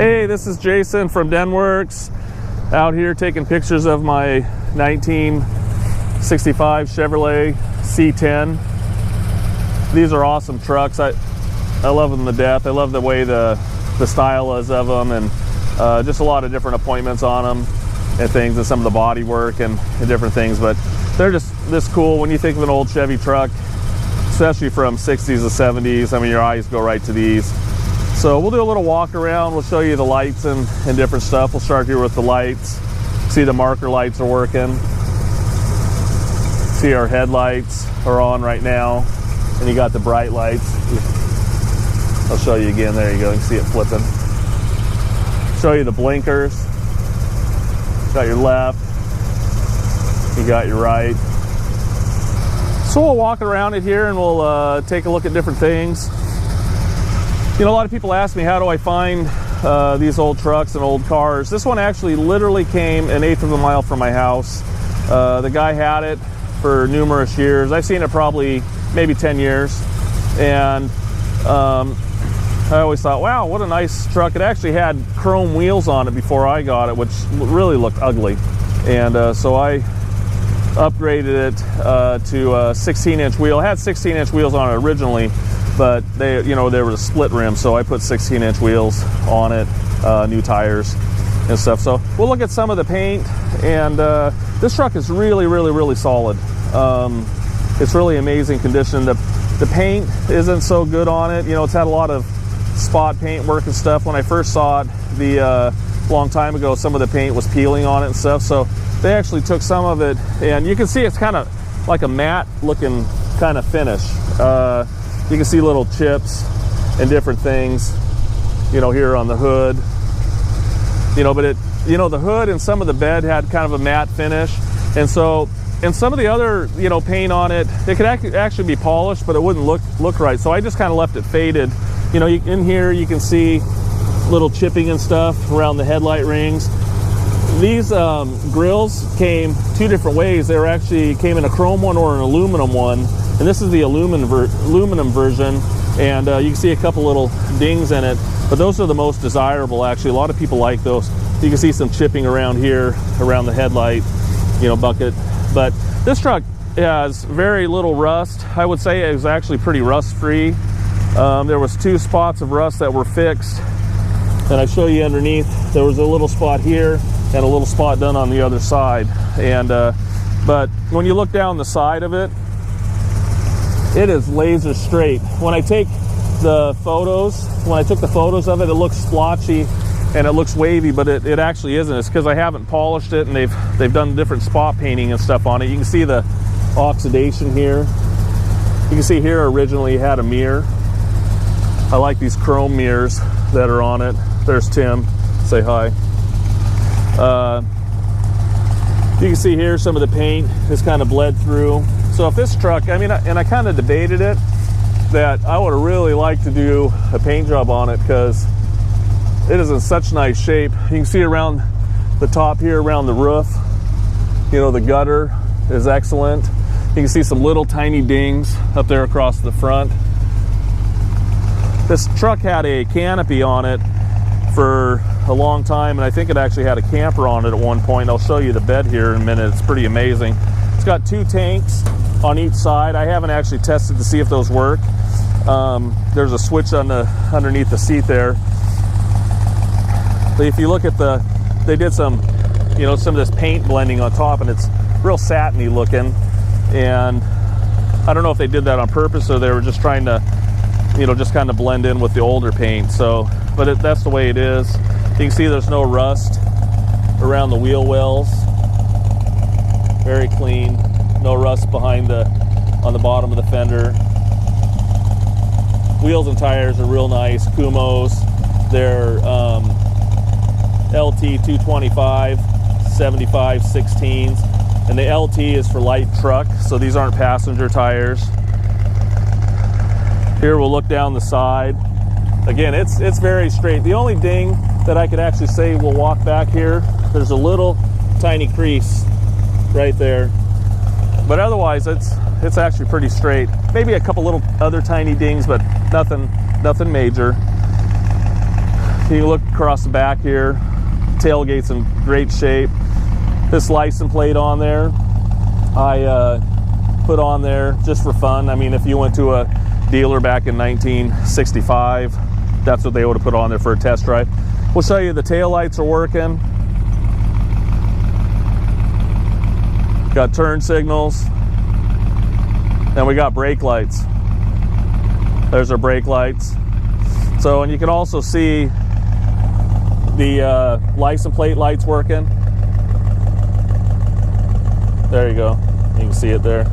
Hey, this is Jason from Denwerks, out here taking pictures of my 1965 Chevrolet C10. These are awesome trucks. I love them to death. I love the way the style is of them, and just a lot of different appointments on them and things, and some of the body work and different things. But they're just this cool when you think of an old Chevy truck, especially from 60s to 70s. I mean, your eyes go right to these. So we'll do a little walk around. We'll show you the lights and different stuff. We'll start here with the lights. See, the marker lights are working. See, our headlights are on right now. And you got the bright lights. I'll show you again. There you go. You can see it flipping. Show you the blinkers. Got your left. You got your right. So we'll walk around it here and we'll take a look at different things. You know, a lot of people ask me, how do I find these old trucks and old cars? This one actually literally came an eighth of a mile from my house. The guy had it for numerous years. I've seen it probably maybe 10 years. And I always thought, wow, what a nice truck. It actually had chrome wheels on it before I got it, which really looked ugly. And so I upgraded it to a 16-inch wheel. It had 16-inch wheels on it originally, but they were a split rim, so I put 16-inch wheels on it, new tires and stuff. So we'll look at some of the paint, and this truck is really, really, really solid. It's really amazing condition. The paint isn't so good on it. You know, it's had a lot of spot paint work and stuff. When I first saw it long time ago, some of the paint was peeling on it and stuff. So they actually took some of it, and you can see it's kind of like a matte looking kind of finish. You can see little chips and different things, you know, here on the hood. You know, but the hood and some of the bed had kind of a matte finish, and so, and some of the other, you know, paint on it, it could actually be polished, but it wouldn't look right. So I just kind of left it faded. You know, in here you can see little chipping and stuff around the headlight rings. These grills came two different ways. They came in a chrome one or an aluminum one, and this is the aluminum version. And you can see a couple little dings in it, but those are the most desirable. Actually, a lot of people like those. You can see some chipping around here, around the headlight, you know, bucket. But this truck has very little rust. I would say it was actually pretty rust-free. There was 2 spots of rust that were fixed, and I show you underneath. There was a little spot here and a little spot done on the other side. And but when you look down the side of it, it is laser straight. When I took the photos of it, it looks splotchy and it looks wavy, but it actually isn't. It's because I haven't polished it, and they've done different spot painting and stuff on it. You can see the oxidation here. You can see here originally it had a mirror. I like these chrome mirrors that are on it. There's Tim. Say hi. You can see here some of the paint has kind of bled through. So if this truck, I mean, and I kind of debated it, that I would really like to do a paint job on it because it is in such nice shape. You can see around the top here, around the roof, you know, the gutter is excellent. You can see some little tiny dings up there across the front. This truck had a canopy on it for a long time, and I think it actually had a camper on it at one point. I'll show you the bed here in a minute. It's pretty amazing. It's got 2 tanks on each side. I haven't actually tested to see if those work. There's a switch underneath the seat there. But if you look at they did some of this paint blending on top, and it's real satiny looking. And I don't know if they did that on purpose or they were just trying to, you know, just kind of blend in with the older paint. So, but that's the way it is. You can see there's no rust around the wheel wells. Very clean. No rust on the bottom of the fender. Wheels and tires are real nice. Kumos. They're LT 225 75 16s, and the LT is for light truck. So these aren't passenger tires. Here we'll look down the side. Again, it's very straight. The only ding that I could actually say, we'll walk back here, there's a little tiny crease right there. But otherwise, it's actually pretty straight. Maybe a couple little other tiny dings, but nothing major. You look across the back here, tailgate's in great shape. This license plate on there, I put on there just for fun. I mean, if you went to a dealer back in 1965, that's what they would have put on there for a test drive. We'll show you the tail lights are working. Got turn signals. And we got brake lights. There's our brake lights. So, and you can also see the license plate lights working. There you go. You can see it there.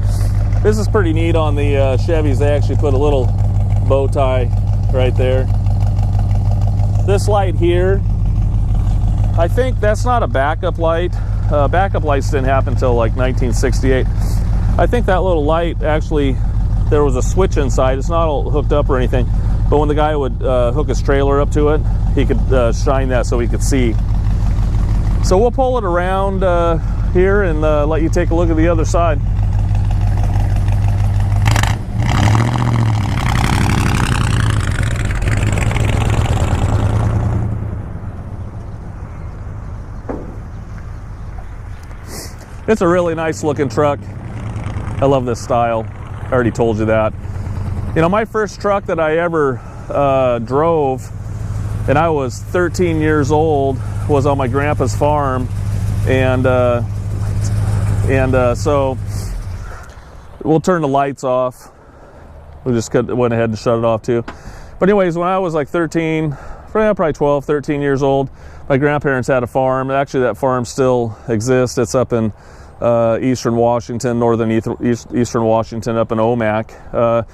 This is pretty neat on the Chevys. They actually put a little bow tie right there. This light here, I think that's not a backup light. Backup lights didn't happen until like 1968. I think that little light, actually, there was a switch inside. It's not all hooked up or anything, but when the guy would hook his trailer up to it, he could shine that so he could see. So we'll pull it around here and let you take a look at the other side. It's a really nice looking truck. I love this style. I already told you that. You know, my first truck that I ever drove, and I was 13 years old, was on my grandpa's farm, and so we'll turn the lights off. We just went ahead and shut it off too. But anyways, when I was like 13, probably 12, 13 years old, my grandparents had a farm. Actually, that farm still exists. It's up in eastern Washington, northern eastern Washington, up in Omak.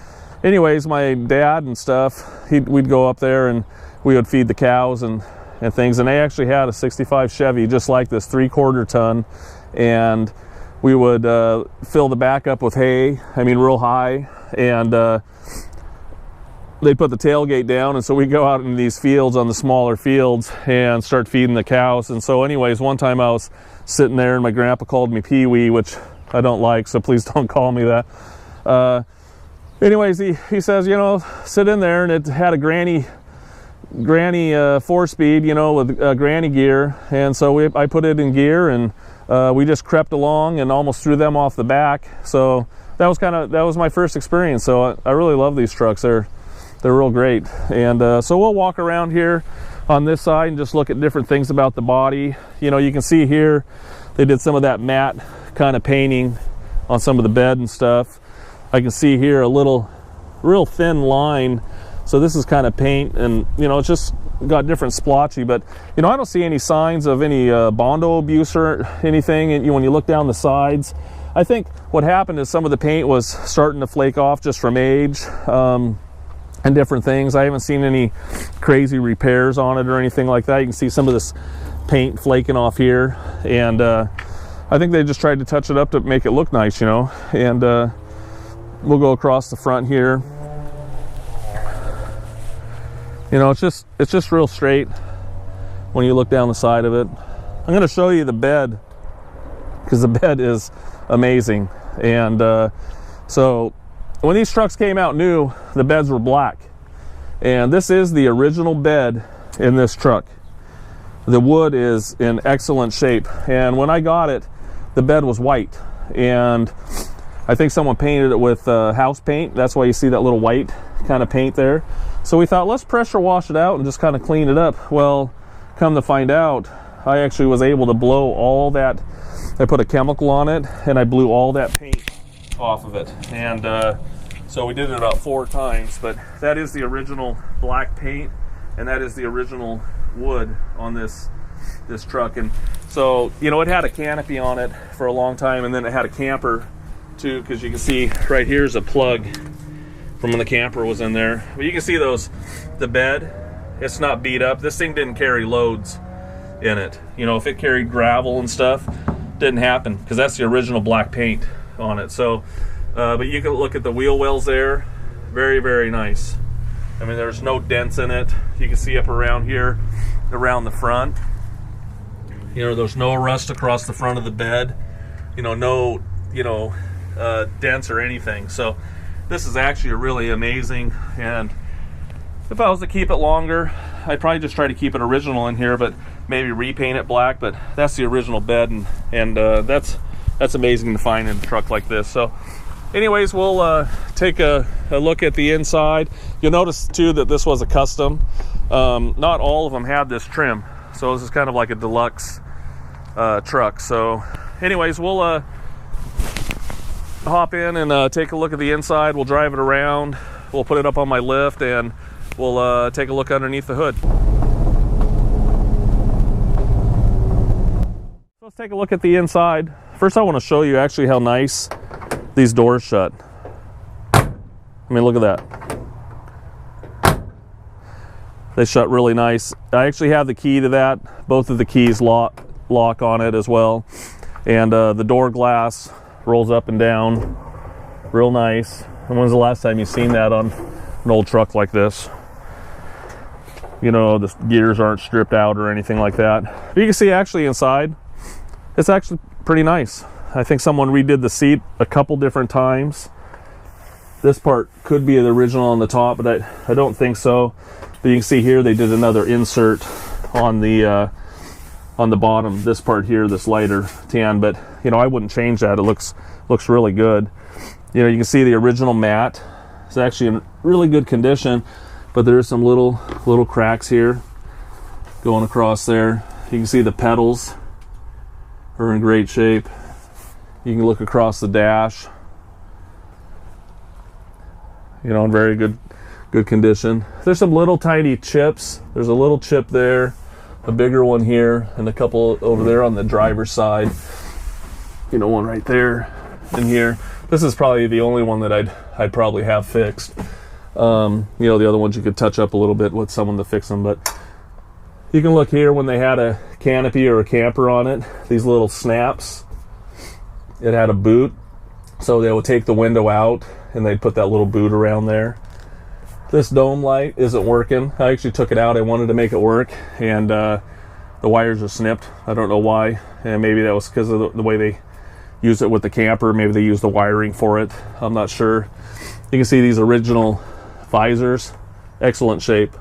Anyways, my dad and stuff, we'd go up there and we would feed the cows and things. And they actually had a 65 Chevy just like this, 3/4 ton. And we would fill the back up with hay, I mean real high. And they'd put the tailgate down, and so we go out in these fields, on the smaller fields, and start feeding the cows. And so anyways, one time I was sitting there and my grandpa called me Pee-wee, which I don't like, so please don't call me that. Anyways, he says, you know, sit in there, and it had a granny 4-speed, you know, with granny gear. And so I put it in gear, and we just crept along and almost threw them off the back. So that was my first experience. So I really love these trucks. They're real great. And so we'll walk around here on this side and just look at different things about the body. You know, you can see here they did some of that matte kind of painting on some of the bed and stuff. I can see here a real thin line. So this is kind of paint, and you know, it's just got different splotchy, but you know, I don't see any signs of any Bondo abuse or anything. And when you look down the sides, I think what happened is some of the paint was starting to flake off just from age. And different things. I haven't seen any crazy repairs on it or anything like that. You can see some of this paint flaking off here, and I think they just tried to touch it up to make it look nice, you know. And we'll go across the front here. You know, it's just real straight when you look down the side of it. I'm going to show you the bed, because the bed is amazing. And so when these trucks came out new, the beds were black. And this is the original bed in this truck. The wood is in excellent shape. And when I got it, the bed was white. And I think someone painted it with house paint. That's why you see that little white kind of paint there. So we thought, let's pressure wash it out and just kind of clean it up. Well, come to find out, I actually was able to blow all that. I put a chemical on it, and I blew all that paint off of it. And so we did it about 4 times, but that is the original black paint, and that is the original wood on this truck. And so, you know, it had a canopy on it for a long time, and then it had a camper too, because you can see right here's a plug from when the camper was in there. But you can see the bed, it's not beat up. This thing didn't carry loads in it. You know, if it carried gravel and stuff, didn't happen, because that's the original black paint on it. So but you can look at the wheel wells there. Very, very nice. I mean, there's no dents in it. You can see up around here, around the front. You know, there's no rust across the front of the bed. You know, no, dents or anything. So this is actually really amazing. And if I was to keep it longer, I'd probably just try to keep it original in here, but maybe repaint it black. But that's the original bed, and that's amazing to find in a truck like this. So anyways, we'll take a look at the inside. You'll notice too that this was a custom. Not all of them had this trim, so this is kind of like a deluxe truck. So anyways, we'll hop in and take a look at the inside. We'll drive it around, we'll put it up on my lift, and we'll take a look underneath the hood. So let's take a look at the inside. First, I want to show you actually how nice these doors shut. I mean, look at that. They shut really nice. I actually have the key to that. Both of the keys lock on it as well. And the door glass rolls up and down real nice. And when's the last time you've seen that on an old truck like this? You know, the gears aren't stripped out or anything like that. But you can see actually inside, it's actually pretty nice. I think someone redid the seat a couple different times. This part could be the original on the top, but I don't think so. But you can see here they did another insert on the bottom, this part here, this lighter tan. But you know, I wouldn't change that. It looks really good. You know, you can see the original mat. It's actually in really good condition, but there's some little cracks here going across there. You can see the pedals are in great shape. You can look across the dash, you know, in very good condition. There's some little tiny chips. There's a little chip there, a bigger one here, and a couple over there on the driver's side. You know, one right there and here. This is probably the only one that I'd probably have fixed. You know, the other ones you could touch up a little bit with someone to fix them, but you can look here when they had a canopy or a camper on it, these little snaps. It had a boot, so they would take the window out and they'd put that little boot around there. This dome light isn't working. I actually took it out. I wanted to make it work, and the wires are snipped. I don't know why, and maybe that was because of the way they use it with the camper. Maybe they use the wiring for it. I'm not sure. You can see these original visors, excellent shape.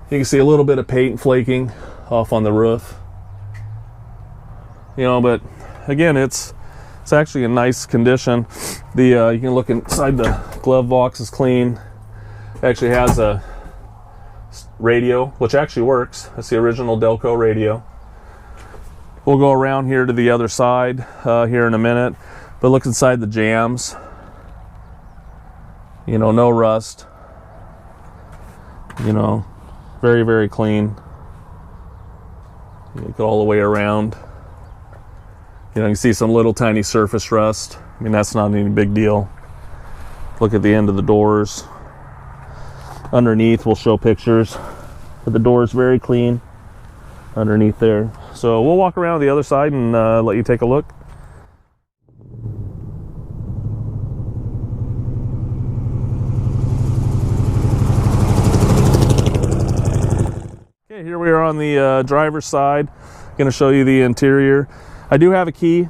You can see a little bit of paint flaking off on the roof. You know, but again, it's actually in nice condition. You can look inside, the glove box is clean. It actually has a radio, which actually works. That's the original Delco radio. We'll go around here to the other side here in a minute, but look inside the jams. You know, no rust. You know, very, very clean. You look all the way around. You know, you can see some little tiny surface rust. I mean, that's not any big deal. Look at the end of the doors. Underneath, we'll show pictures. But the door is very clean underneath there. So we'll walk around the other side and let you take a look. Okay, here we are on the driver's side. Going to show you the interior. I do have a key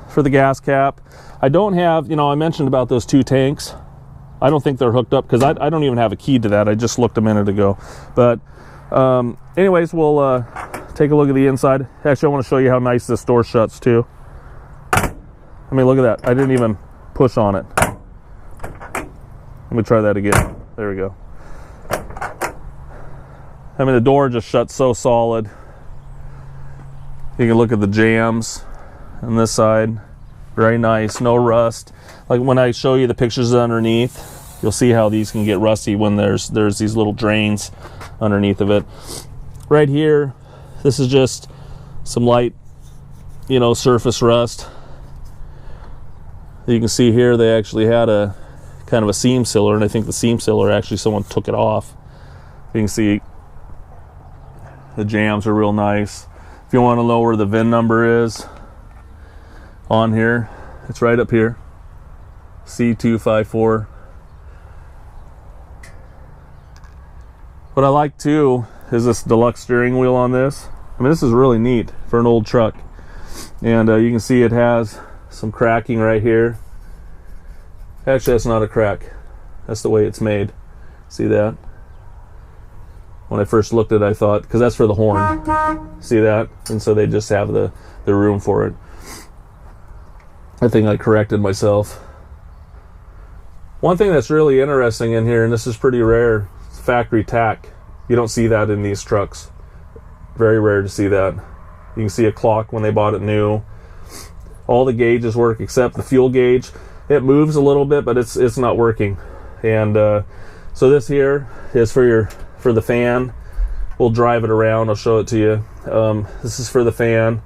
for the gas cap. I don't have, you know, I mentioned about those two tanks. I don't think they're hooked up because I don't even have a key to that. I just looked a minute ago. But anyways, we'll take a look at the inside. Actually, I want to show you how nice this door shuts too. I mean, look at that. I didn't even push on it. Let me try that again. There we go. I mean, the door just shuts so solid. You can look at the jams on this side. Very nice, no rust. Like when I show you the pictures underneath, you'll see how these can get rusty when there's these little drains underneath of it. Right here, this is just some light, you know, surface rust. You can see here they actually had a kind of a seam sealer, and I think the seam sealer actually someone took it off. You can see the jams are real nice. If you want to know where the VIN number is on here, it's right up here, C254. What I like too is this deluxe steering wheel on this. I mean, this is really neat for an old truck. And you can see it has some cracking right here. Actually, that's not a crack. That's the way it's made. See that? When I first looked at it, I thought, because that's for the horn. See that? And so they just have the room for it. I think I corrected myself. One thing that's really interesting in here, and this is pretty rare, is factory tack. You don't see that in these trucks. Very rare to see that. You can see a clock when they bought it new. All the gauges work except the fuel gauge. It moves a little bit, but it's not working. And so this here is for the fan. We'll drive it around. I'll show it to you. This is for the fan.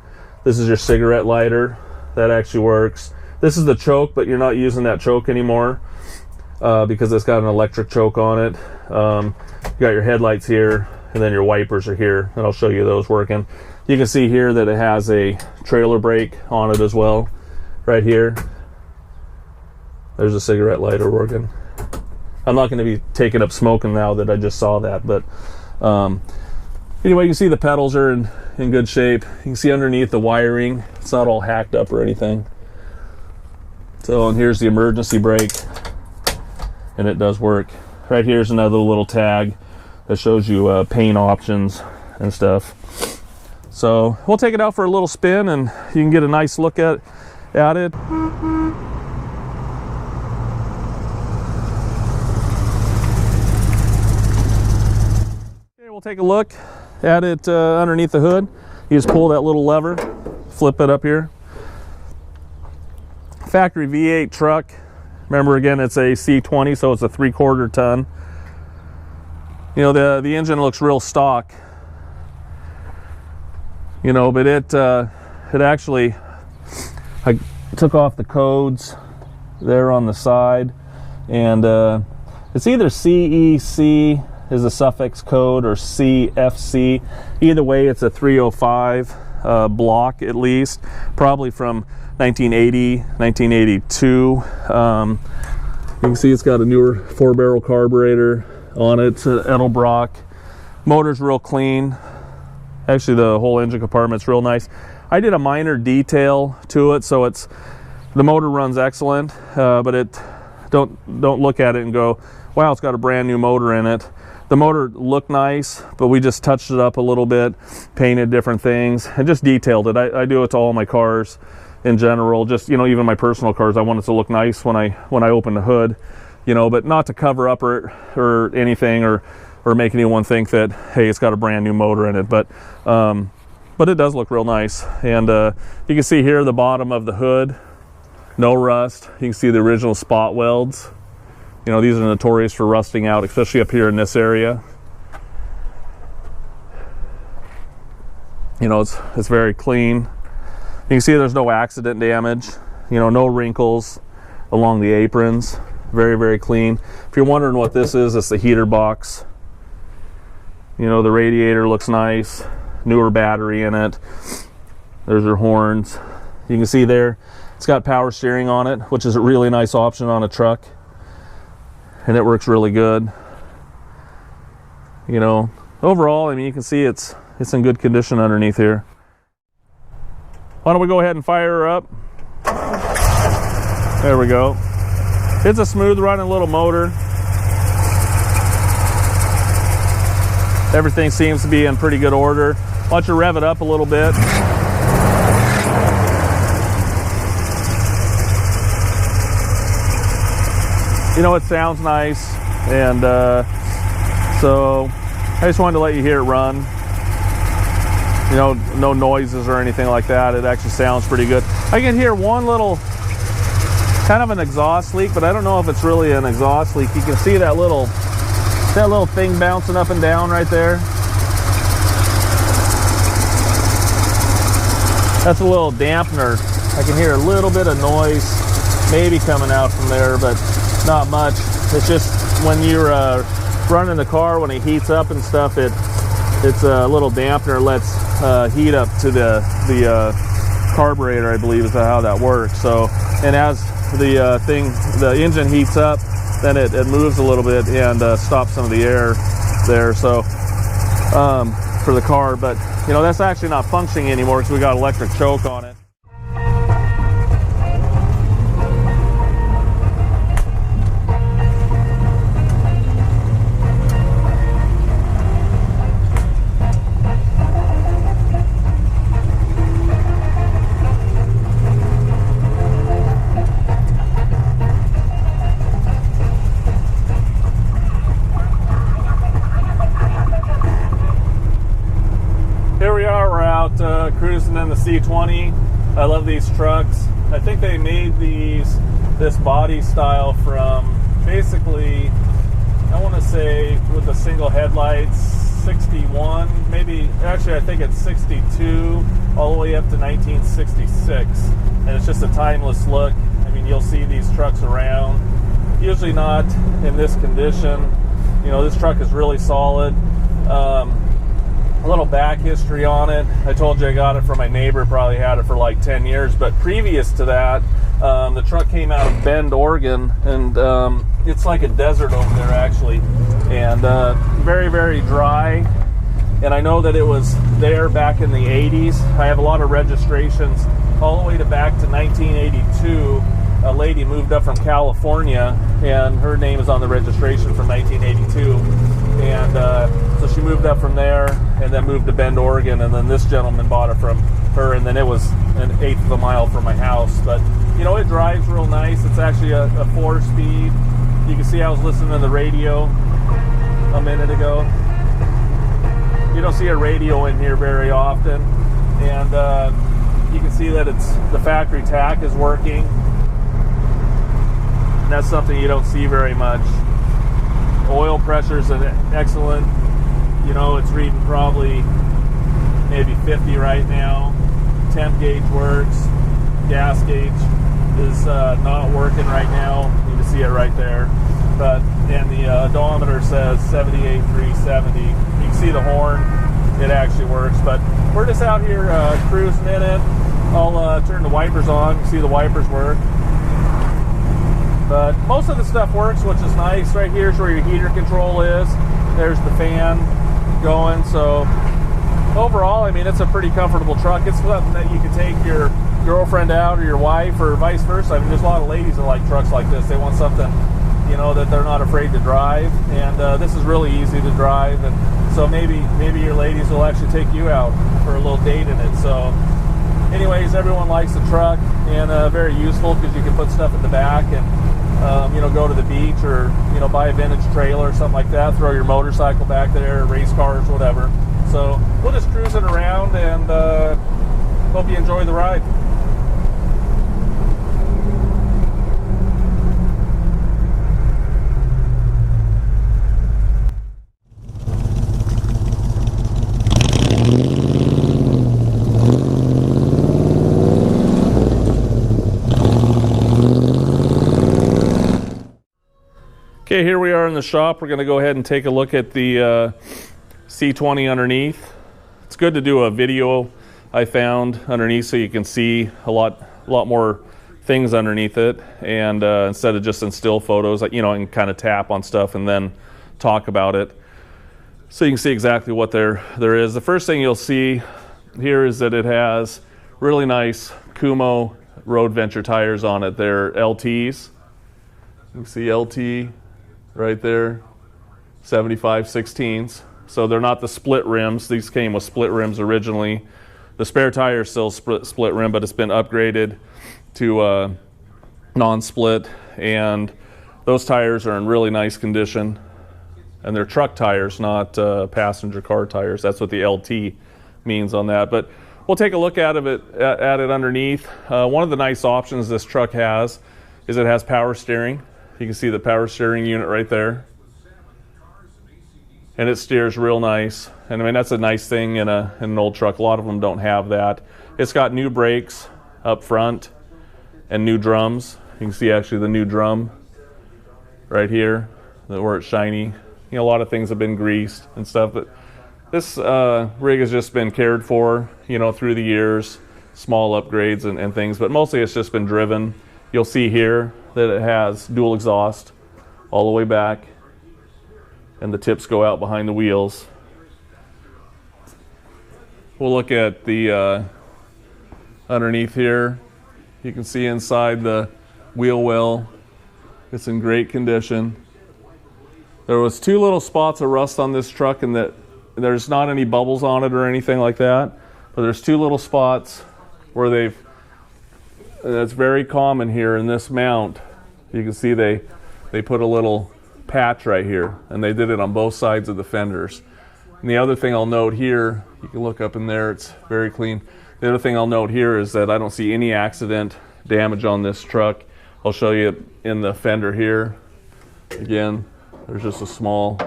This is your cigarette lighter. That actually works. This is the choke, but you're not using that choke anymore because it's got an electric choke on it. You got your headlights here, and then your wipers are here, and I'll show you those working. You can see here that it has a trailer brake on it as well, right here. There's a cigarette lighter working. I'm not going to be taking up smoking now that I just saw that, but anyway, you can see the pedals are in good shape. You can see underneath the wiring, it's not all hacked up or anything. So, and here's the emergency brake, and it does work. Right here's another little tag that shows you paint options and stuff. So we'll take it out for a little spin, and you can get a nice look at it. Okay, we'll take a look at it underneath the hood. You just pull that little lever, flip it up here. Factory V8 truck. Remember, again, it's a C20, so it's a 3/4 ton. You know, the engine looks real stock. You know, but it actually, I took off the codes there on the side, and it's either CEC is a suffix code or CFC. Either way, it's a 305 block at least, probably from 1980, 1982. You can see it's got a newer 4-barrel carburetor on it. It's an Edelbrock. Motor's real clean. Actually, the whole engine compartment's real nice. I did a minor detail to it, so the motor runs excellent, but don't look at it and go, wow, it's got a brand new motor in it. The motor looked nice, but we just touched it up a little bit, painted different things, and just detailed it. I do it to all my cars in general. Just, you know, even my personal cars, I want it to look nice when I open the hood, you know, but not to cover up or anything or make anyone think that, hey, it's got a brand new motor in it. But it does look real nice. And you can see here the bottom of the hood, no rust. You can see the original spot welds. You know, these are notorious for rusting out, especially up here in this area. You know, it's very clean. You can see there's no accident damage. You know, no wrinkles along the aprons. Very, very clean. If you're wondering what this is, it's the heater box. You know, the radiator looks nice. Newer battery in it. There's your horns. You can see there, it's got power steering on it, which is a really nice option on a truck. And it works really good. You know, overall, I mean, you can see it's in good condition underneath here. Why don't we go ahead and fire her up? There we go. It's a smooth running little motor. Everything seems to be in pretty good order. Why don't you rev it up a little bit? You know, it sounds nice, and so I just wanted to let you hear it run. You know, no noises or anything like that. It actually sounds pretty good. I can hear one little, kind of an exhaust leak, but I don't know if it's really an exhaust leak. You can see that little thing bouncing up and down right there. That's a little dampener. I can hear a little bit of noise maybe coming out from there, but not much. It's just when you're running the car, when it heats up and stuff, it's a little dampener, lets heat up to the carburetor, I believe is how that works. So, and as the engine heats up, then it moves a little bit and stops some of the air there. So for the car, but you know, that's actually not functioning anymore because we got electric choke on it. out cruising in the C20. I love these trucks. I think they made this body style from basically, I want to say with the single headlights, 61, maybe, actually I think it's 62, all the way up to 1966. And it's just a timeless look. I mean, you'll see these trucks around, usually not in this condition. You know, this truck is really solid. A little back history on it. I told you I got it from my neighbor, probably had it for like 10 years, but previous to that, the truck came out of Bend, Oregon, and it's like a desert over there actually, and very, very dry. And I know that it was there back in the 80s. I have a lot of registrations all the way to back to 1982. A lady moved up from California, and her name is on the registration from 1982. And so she moved up from there and then moved to Bend, Oregon, and then this gentleman bought it from her, and then it was an eighth of a mile from my house. But, you know, it drives real nice. It's actually a 4-speed. You can see I was listening to the radio a minute ago. You don't see a radio in here very often. And you can see that the factory tack is working. And that's something you don't see very much. Oil pressures are excellent. You know, it's reading probably maybe 50 right now. Temp gauge works. Gas gauge is not working right now. You can see it right there. And the odometer says 78,370. You can see the horn. It actually works. But we're just out here cruising in it. I'll turn the wipers on. You can see the wipers work. But most of the stuff works, which is nice. Right here's where your heater control is. There's the fan going. So overall, I mean, it's a pretty comfortable truck. It's something that you can take your girlfriend out or your wife or vice versa. I mean, there's a lot of ladies that like trucks like this. They want something, you know, that they're not afraid to drive. And this is really easy to drive. And so maybe your ladies will actually take you out for a little date in it. So anyways, everyone likes the truck, and very useful because you can put stuff in the back and you know, go to the beach, or, you know, buy a vintage trailer or something like that, throw your motorcycle back there, race cars, whatever. So we'll just cruise it around, and hope you enjoy the ride. Okay, here we are in the shop. We're going to go ahead and take a look at the C20 underneath. It's good to do a video, I found, underneath, so you can see a lot more things underneath it, and instead of just in still photos, you know, and kind of tap on stuff and then talk about it, so you can see exactly what there is. The first thing you'll see here is that it has really nice Kumho Road Venture tires on it. They're LTs. You can see LT right there, 75/16s. So they're not the split rims. These came with split rims originally. The spare tire is still split rim, but it's been upgraded to non-split. And those tires are in really nice condition. And they're truck tires, not passenger car tires. That's what the LT means on that. But we'll take a look at it underneath. One of the nice options this truck has is it has power steering. You can see the power steering unit right there. And it steers real nice. And I mean, that's a nice thing in an old truck. A lot of them don't have that. It's got new brakes up front and new drums. You can see actually the new drum right here where it's shiny. You know, a lot of things have been greased and stuff, but this rig has just been cared for, you know, through the years, small upgrades and things, but mostly it's just been driven. You'll see here that it has dual exhaust all the way back, and the tips go out behind the wheels. We'll look at the underneath here. You can see inside the wheel well. It's in great condition. There was 2 little spots of rust on this truck, and that there's not any bubbles on it or anything like that, but there's 2 little spots where that's very common here in this mount. You can see they put a little patch right here, and they did it on both sides of the fenders. And the other thing I'll note here, You can look up in there, it's very clean. The other thing I'll note here is that I don't see any accident damage on this truck. I'll show you in the fender here. Again, there's just a small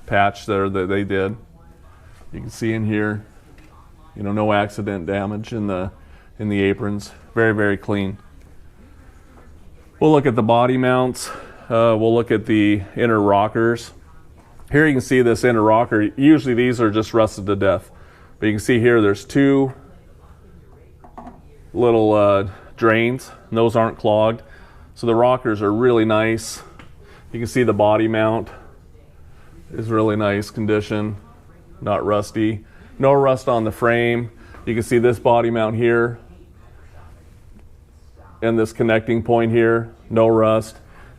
patch there that they did. You can see in here, you know, no accident damage in the aprons. Very, very clean. We'll look at the body mounts. We'll look at the inner rockers. Here you can see this inner rocker. Usually these are just rusted to death. But you can see here there's two little drains, and those aren't clogged. So the rockers are really nice. You can see the body mount is really nice condition, not rusty. No rust on the frame. You can see this body mount here and this connecting point here, no rust.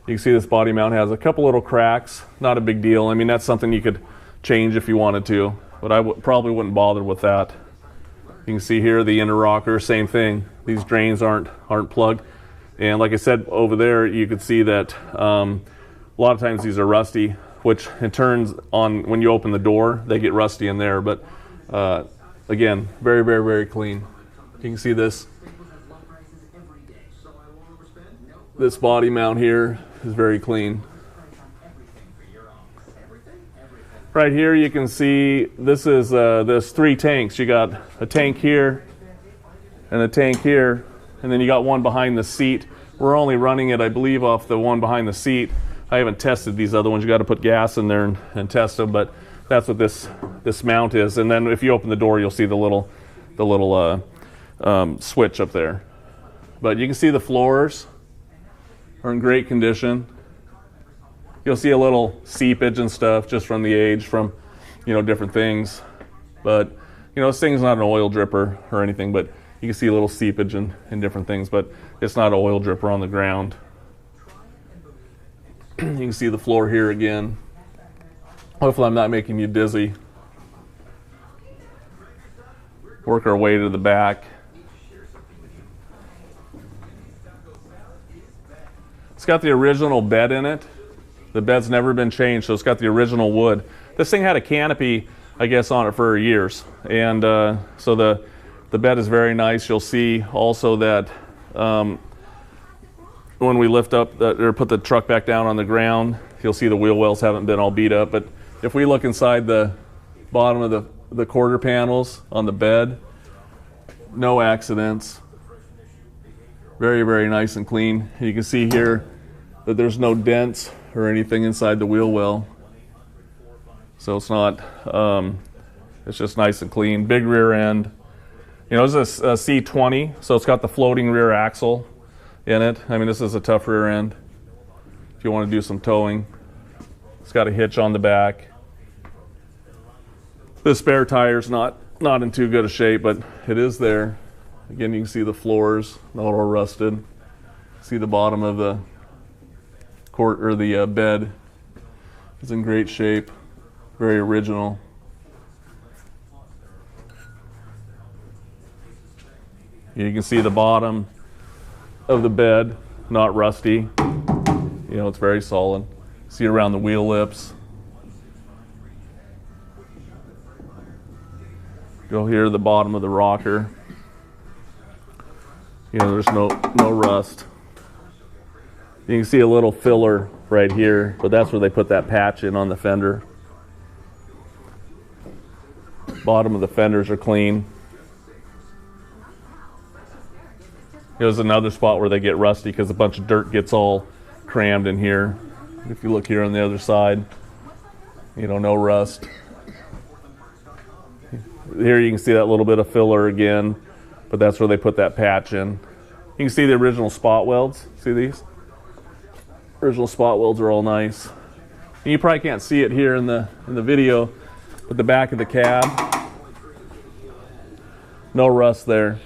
You can see this body mount has a couple little cracks, not a big deal. I mean, that's something you could change if you wanted to, but I probably wouldn't bother with that. You can see here the inner rocker, same thing. These drains aren't plugged. And like I said, over there, you can see that a lot of times these are rusty, which in turns on when you open the door, they get rusty in there. But again, very, very, very clean. You can see this body mount here is very clean. Right here you can see this is there's 3 tanks. You got a tank here and a tank here, and then you got one behind the seat. We're only running it, I believe, off the one behind the seat. I haven't tested these other ones. You got to put gas in there and test them, but that's what this mount is. And then if you open the door, you'll see the little switch up there. But you can see the floors are in great condition. You'll see a little seepage and stuff just from the age, from, you know, different things. But, you know, this thing's not an oil dripper or anything, but you can see a little seepage and different things, but it's not an oil dripper on the ground. You can see the floor here again. Hopefully I'm not making you dizzy. Work our way to the back. It's got the original bed in it. The bed's never been changed, so it's got the original wood. This thing had a canopy, I guess, on it for years. And so the bed is very nice. You'll see also that when we lift up or put the truck back down on the ground, you'll see the wheel wells haven't been all beat up. But if we look inside the bottom of the quarter panels on the bed, no accidents. Very, very nice and clean. You can see here that there's no dents or anything inside the wheel well. So it's not, it's just nice and clean. Big rear end. You know, this is a C20, so it's got the floating rear axle in it. I mean, this is a tough rear end if you want to do some towing. It's got a hitch on the back. The spare tire's not in too good a shape, but it is there. Again, you can see the floors, not all rusted. See the bottom of the bed is in great shape, very original. You can see the bottom of the bed, not rusty. You know, it's very solid. See around the wheel lips. Go here to the bottom of the rocker. You know, there's no rust. You can see a little filler right here, but that's where they put that patch in on the fender. Bottom of the fenders are clean. Here's another spot where they get rusty because a bunch of dirt gets all crammed in here. If you look here on the other side, you know, no rust. Here you can see that little bit of filler again, but that's where they put that patch in. You can see the original spot welds. See these? Original spot welds are all nice. And you probably can't see it here in the video, but the back of the cab, no rust there.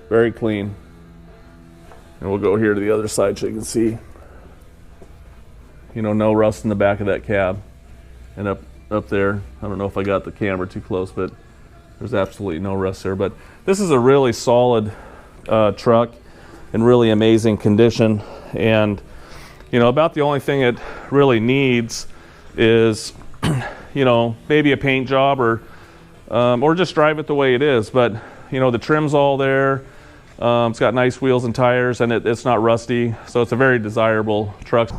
Very clean. And we'll go here to the other side so you can see. You know, no rust in the back of that cab. And up there, I don't know if I got the camera too close, but there's absolutely no rust there. But this is a really solid truck in really amazing condition. And, you know, about the only thing it really needs is you know, maybe a paint job or just drive it the way it is. But, you know, the trim's all there. It's got nice wheels and tires, and it's not rusty, so it's a very desirable truck.